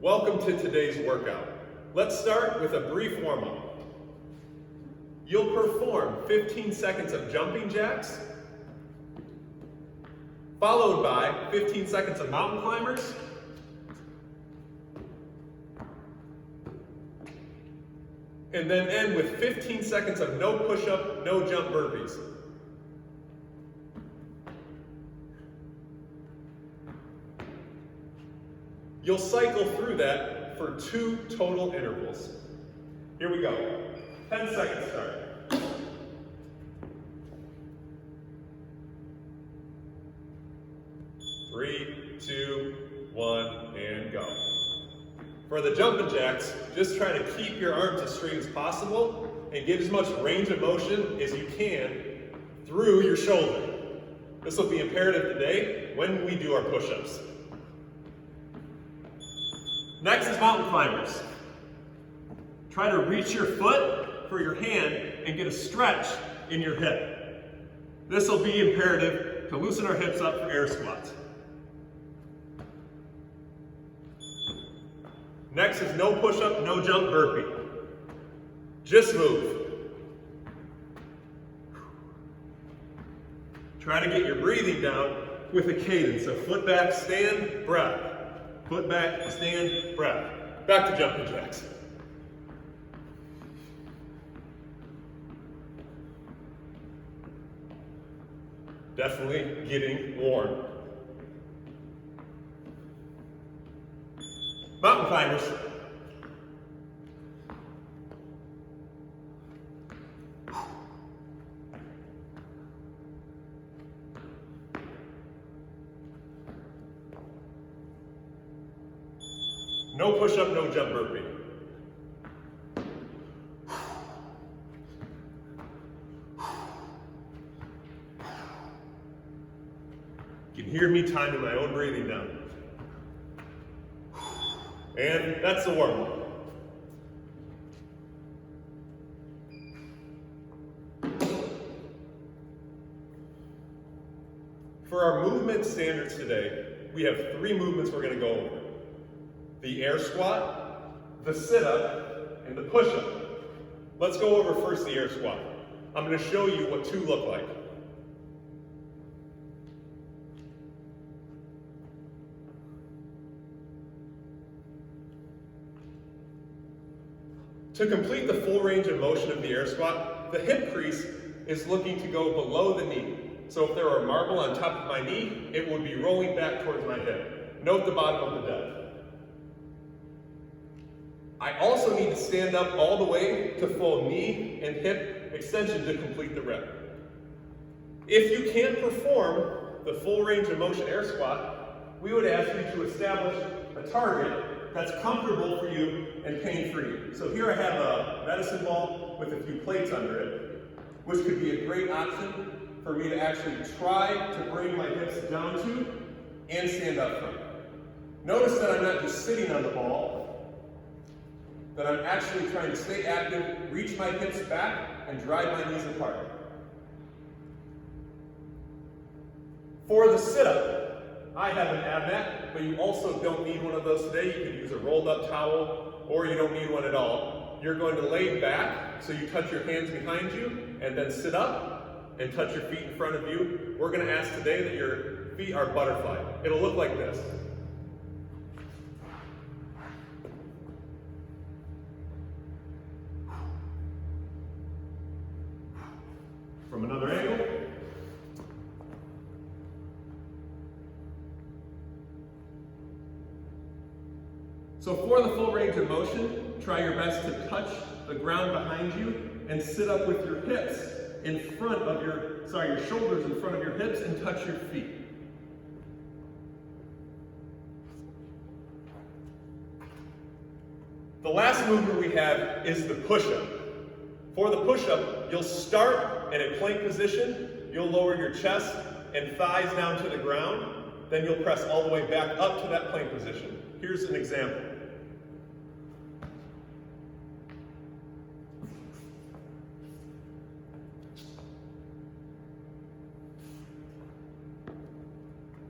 Welcome to today's workout. Let's start with a brief warm-up. You'll perform 15 seconds of jumping jacks, followed by 15 seconds of mountain climbers, and then end with 15 seconds of no push-up, no jump burpees. You'll cycle through that for 2 total intervals. Here we go. 10 seconds start. Three, two, one, and go. For the jumping jacks, just try to keep your arms as straight as possible and get as much range of motion as you can through your shoulder. This will be imperative today when we do our push-ups. Next is mountain climbers. Try to reach your foot for your hand and get a stretch in your hip. This will be imperative to loosen our hips up for air squats. Next is no push-up, no jump burpee. Just move. Try to get your breathing down with a cadence. So foot back, stand, breath. Foot back, stand, breath. Back to jumping jacks. Definitely getting warm. Mountain climbers. No push-up, no jump burpee. You can hear me timing my own breathing down. And that's the warm-up. For our movement standards today, we have 3 movements we're going to go over. The air squat, the sit-up, and the push-up. Let's go over first the air squat. I'm going to show you what 2 look like. To complete the full range of motion of the air squat, the hip crease is looking to go below the knee. So if there were a marble on top of my knee, it would be rolling back towards my hip. Note the bottom of the deck. I also need to stand up all the way to full knee and hip extension to complete the rep. If you can't perform the full range of motion air squat, we would ask you to establish a target that's comfortable for you and pain-free. So here I have a medicine ball with a few plates under it, which could be a great option for me to actually try to bring my hips down to and stand up from. Notice that I'm not just sitting on the ball, that I'm actually trying to stay active, reach my hips back, and drive my knees apart. For the sit-up, I have an ab mat, but you also don't need one of those today. You could use a rolled up towel, or you don't need one at all. You're going to lay back, so you touch your hands behind you, and then sit up and touch your feet in front of you. We're going to ask today that your feet are butterfly. It'll look like this. From another angle. So for the full range of motion, try your best to touch the ground behind you and sit up with your hips in front of your shoulders in front of your hips and touch your feet. The last movement we have is the push-up. For the push-up, you'll start in a plank position, you'll lower your chest and thighs down to the ground, then you'll press all the way back up to that plank position. Here's an example.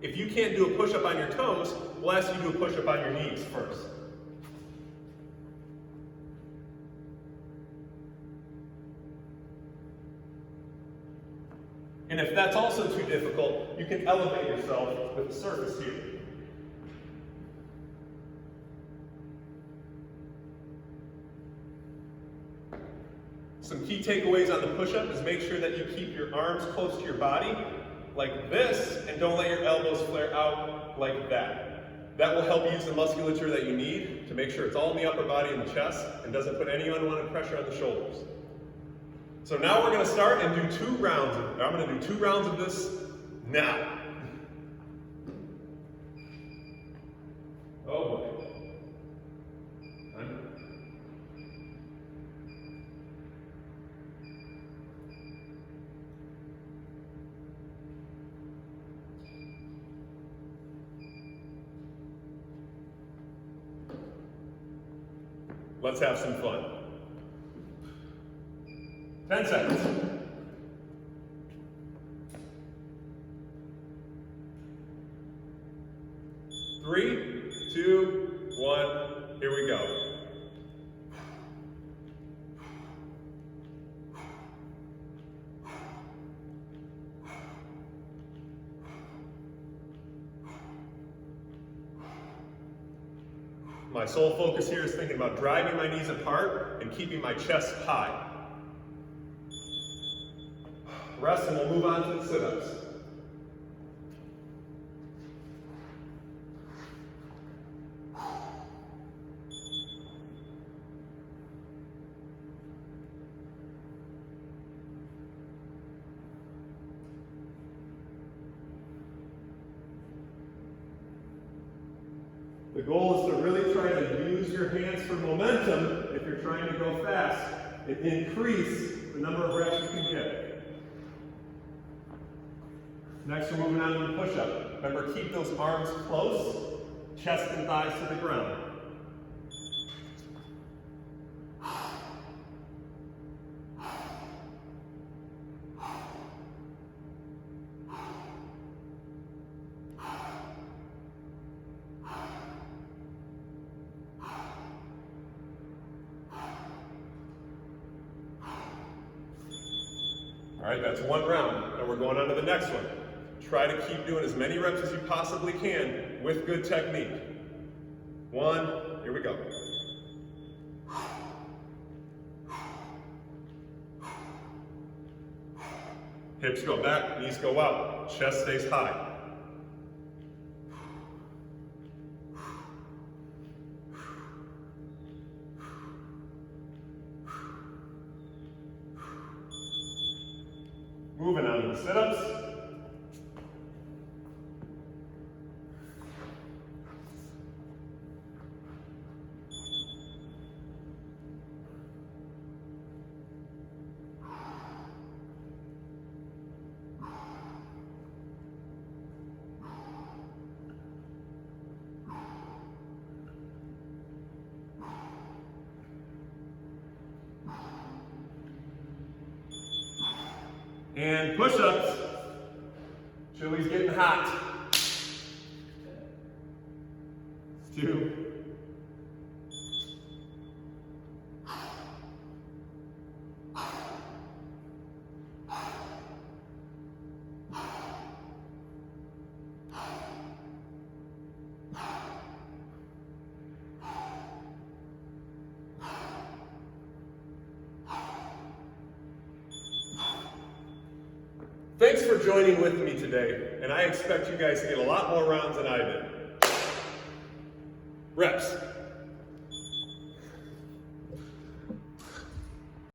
If you can't do a push-up on your toes, we'll ask you to do a push-up on your knees first. And if that's also too difficult, you can elevate yourself with the surface here. Some key takeaways on the push-up is make sure that you keep your arms close to your body, like this, and don't let your elbows flare out like that. That will help use the musculature that you need to make sure it's all in the upper body and the chest and doesn't put any unwanted pressure on the shoulders. So now we're going to start and do 2 rounds. I'm going to do 2 rounds of this now. Oh boy. Let's have some fun. 10 seconds. 3, 2, 1, here we go. My sole focus here is thinking about driving my knees apart and keeping my chest high. Rest and we'll move on to the sit-ups. The goal is to really try to use your hands for momentum if you're trying to go fast and increase the number of reps you can get. Next, we're moving on to the push-up. Remember, keep those arms close, chest and thighs to the ground. All right, that's 1 round. Now we're going on to the next one. Try to keep doing as many reps as you possibly can with good technique. 1, here we go. Hips go back, knees go out, chest stays high. Moving on to the sit-ups. And push-ups. Chili's getting hot. 2. Thanks for joining with me today, and I expect you guys to get a lot more rounds than I did. Reps.